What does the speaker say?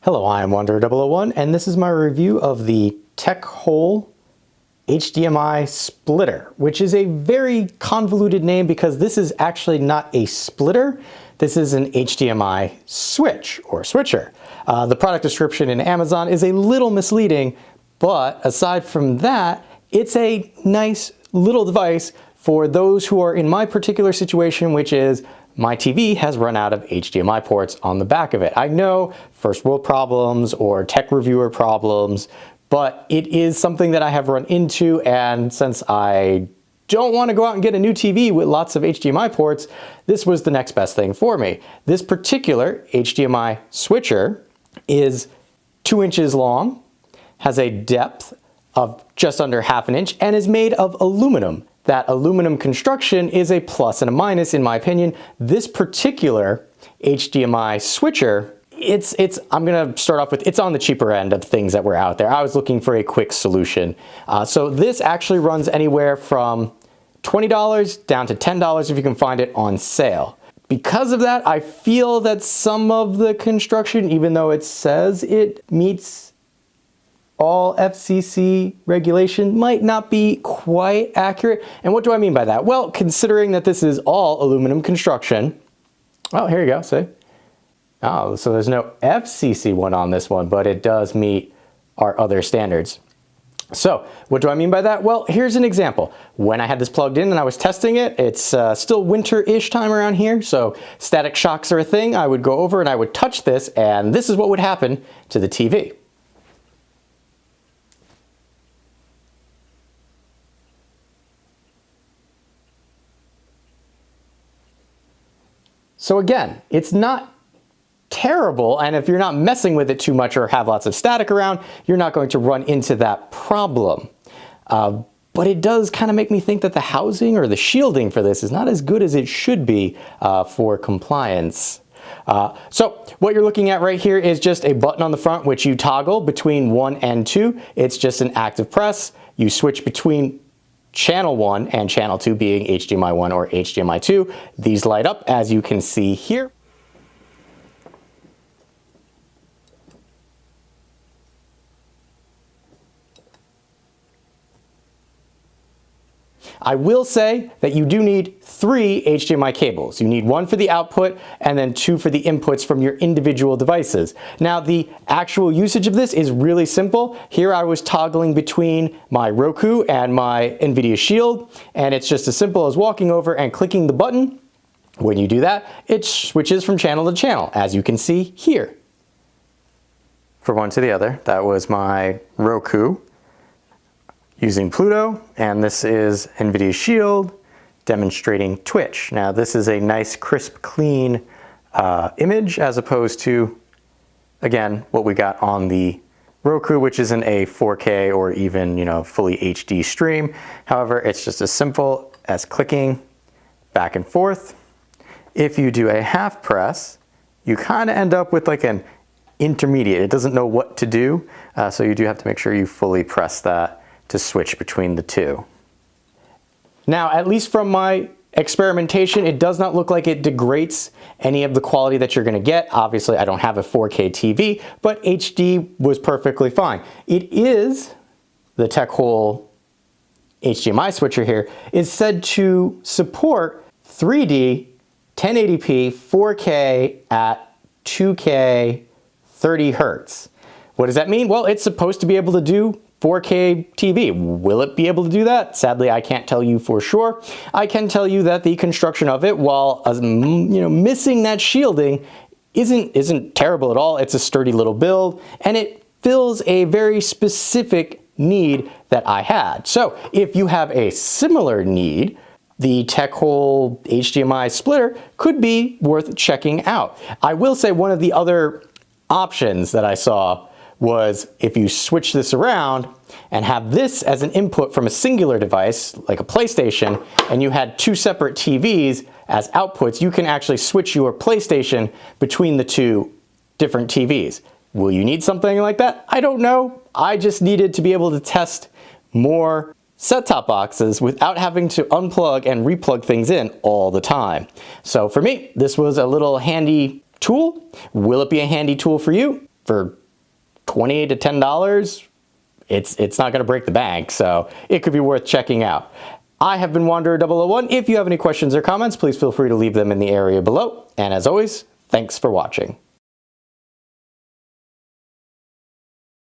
Hello, I am Wanderer001 and this is my review of the Techhole HDMI splitter, which is a very convoluted name because this is actually not a splitter. This is an HDMI switch or switcher. The product description in Amazon is a little misleading, but aside from that, it's a nice little device for those who are in my particular situation, which is my TV has run out of HDMI ports on the back of it. I know first world problems or tech reviewer problems, but it is something that I have run into, and since I don't want to go out and get a new TV with lots of HDMI ports, this was the next best thing for me. This particular HDMI switcher is 2 inches long, has a depth of just under ½ inch, and is made of aluminum. That aluminum construction is a plus and a minus in my opinion. This particular HDMI switcher, I'm gonna start off with, it's on the cheaper end of things that were out there. I was looking for a quick solution. So this actually runs anywhere from $20 down to $10 if you can find it on sale. Because of that, I feel that some of the construction, even though it says it meets all FCC regulation, might not be quite accurate. And what do I mean by that? Well, considering that this is all aluminum construction, oh, here you go, see? Oh, so there's no FCC one on this one, but it does meet our other standards. So what do I mean by that? Well, here's an example. When I had this plugged in and I was testing it, it's still winter-ish time around here, so static shocks are a thing. I would go over and I would touch this, and this is what would happen to the TV. So again, it's not terrible, and if you're not messing with it too much or have lots of static around, you're not going to run into that problem. But it does kind of make me think that the housing or the shielding for this is not as good as it should be for compliance. So what you're looking at right here is just a button on the front which you toggle between 1 and 2. It's just an active press. You switch between channel 1 and channel 2 being HDMI 1 or HDMI 2. These light up as you can see here. I will say that you do need 3 HDMI cables. You need 1 for the output and then 2 for the inputs from your individual devices. Now the actual usage of this is really simple. Here I was toggling between my Roku and my NVIDIA Shield, and it's just as simple as walking over and clicking the button. When you do that, it switches from channel to channel, as you can see here. From one to the other, that was my Roku using Pluto, and this is NVIDIA Shield demonstrating Twitch. Now this is a nice crisp clean image as opposed to, again, what we got on the Roku, which isn't a 4K or even, fully HD stream. However, it's just as simple as clicking back and forth. If you do a half press, you kind of end up with like an intermediate. It doesn't know what to do, so you do have to make sure you fully press that to switch between the two. Now, at least from my experimentation, it does not look like it degrades any of the quality that you're gonna get. Obviously, I don't have a 4K TV, but HD was perfectly fine. It is, the Techhole HDMI switcher here, is said to support 3D 1080p 4K at 2K 30 Hertz. What does that mean? Well, it's supposed to be able to do 4K TV. Will it be able to do that? Sadly, I can't tell you for sure. I can tell you that the construction of it, while missing that shielding, isn't terrible at all. It's a sturdy little build, and it fills a very specific need that I had. So if you have a similar need, the Techhole HDMI splitter could be worth checking out. I will say one of the other options that I saw was if you switch this around and have this as an input from a singular device, like a PlayStation, and you had 2 separate TVs as outputs, you can actually switch your PlayStation between the 2 different TVs. Will you need something like that? I don't know. I just needed to be able to test more set-top boxes without having to unplug and replug things in all the time. So for me, this was a little handy tool. Will it be a handy tool for you? for $20 to $10, it's not going to break the bank, so it could be worth checking out. I have been Wanderer001. If you have any questions or comments, please feel free to leave them in the area below. And as always, thanks for watching.